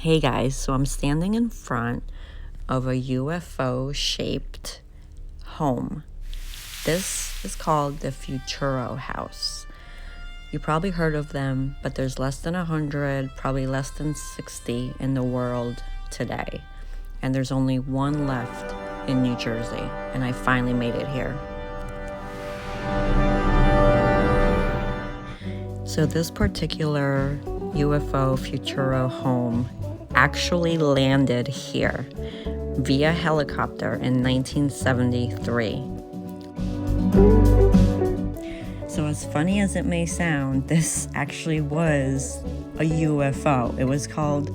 Hey guys, so I'm standing in front of a UFO shaped home. This is called the FUTURO House. You probably heard of them, but there's less than 100, probably less than 60 in the world today. And there's only one left in New Jersey, and I finally made it here. So this particular UFO FUTURO home actually landed here via helicopter in 1973. So as funny as it may sound, this actually was a UFO. It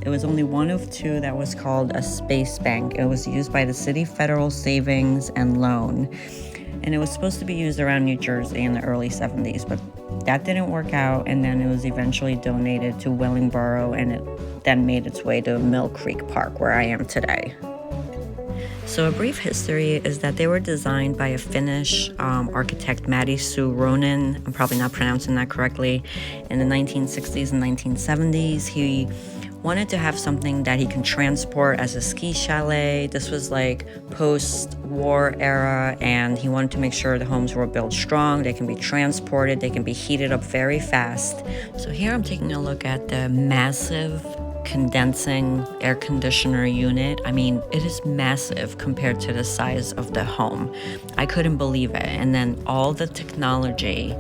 was only one of two that was called a space bank. It was used by the City Federal Savings and Loan. And it was supposed to be used around New Jersey in the early 70s, but that didn't work out, and then it was eventually donated to Willingboro, and it then made its way to Mill Creek Park, where I am today. So a brief history is that they were designed by a Finnish architect, Matti Suuronen. I'm probably not pronouncing that correctly. In the 1960s and 1970s, he wanted to have something that he can transport as a ski chalet. This was like post-war era, and he wanted to make sure the homes were built strong, they can be transported, they can be heated up very fast. So here I'm taking a look at the massive condensing air conditioner unit. I mean, it is massive compared to the size of the home. I couldn't believe it. And then all the technology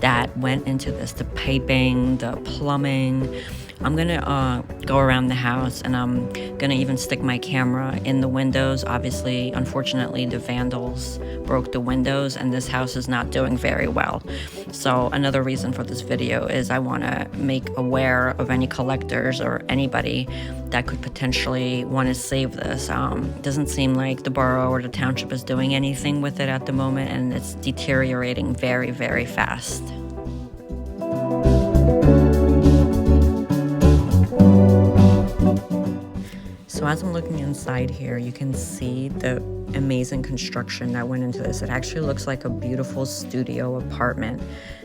that went into this, the piping, the plumbing. I'm gonna go around the house, and I'm gonna even stick my camera in the windows. Obviously, unfortunately, the vandals broke the windows, and this house is not doing very well. So another reason for this video is I wanna make aware of any collectors or anybody that could potentially wanna save this. It doesn't seem like the borough or the township is doing anything with it at the moment, and it's deteriorating very, very fast. So as I'm looking inside here, you can see the amazing construction that went into this. It actually looks like a beautiful studio apartment.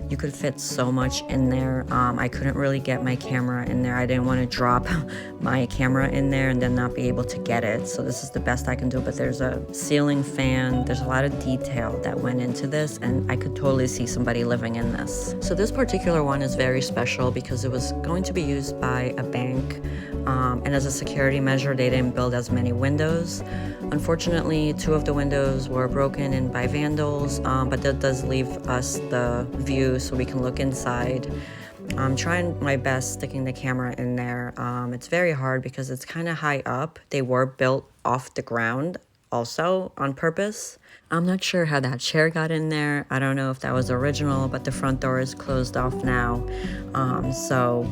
You could fit so much in there. I couldn't really get my camera in there. I didn't want to drop my camera in there and then not be able to get it. So this is the best I can do. But there's a ceiling fan. There's a lot of detail that went into this, and I could totally see somebody living in this. So this particular one is very special because it was going to be used by a bank. And as a security measure, they didn't build as many windows. Unfortunately, 2 of the windows were broken in by vandals, but that does leave us the view so we can look inside. I'm trying my best sticking the camera in there. It's very hard because it's kind of high up. They were built off the ground also on purpose. I'm not sure how that chair got in there. I don't know if that was original, but the front door is closed off now. So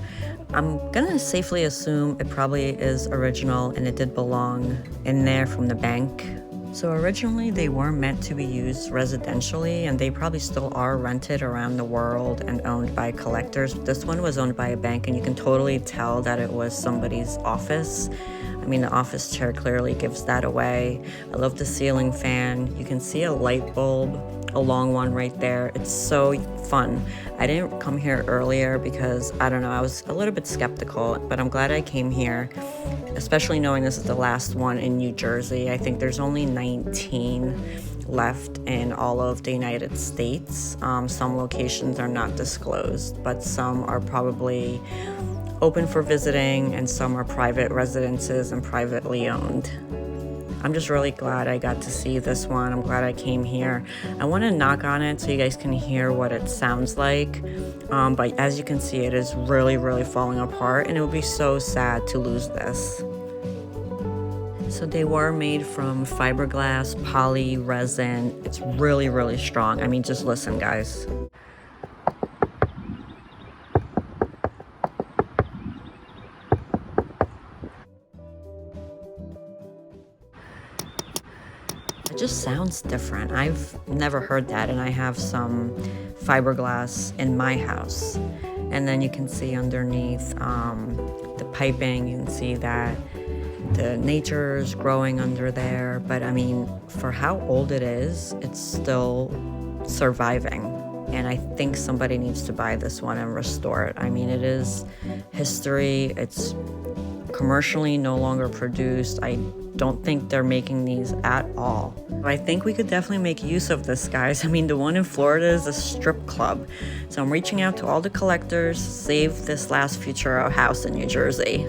I'm gonna safely assume it probably is original, and it did belong in there from the bank. So originally they were meant to be used residentially, and they probably still are rented around the world and owned by collectors. This one was owned by a bank, and you can totally tell that it was somebody's office. I mean, the office chair clearly gives that away. I love the ceiling fan. You can see a light bulb, a long one right there. It's so fun. I didn't come here earlier because, I don't know, I was a little bit skeptical, but I'm glad I came here, especially knowing this is the last one in New Jersey. I think there's only 19 left in all of the United States. Some locations are not disclosed, but some are probably open for visiting, and some are private residences and privately owned. I'm just really glad I got to see this one. I'm glad I came here. I want to knock on it so you guys can hear what it sounds like. But as you can see, it is really, really falling apart, and it would be so sad to lose this. So they were made from fiberglass, poly resin. It's really, really strong. I mean, just listen, guys. It just sounds different. I've never heard that, and I have some fiberglass in my house. And then you can see underneath the piping, you can see that the nature is growing under there. But I mean, for how old it is, it's still surviving. And I think somebody needs to buy this one and restore it. I mean, it is history. It's commercially no longer produced. I don't think they're making these at all. I think we could definitely make use of this, guys. I mean, the one in Florida is a strip club. So I'm reaching out to all the collectors, save this last Futuro house in New Jersey.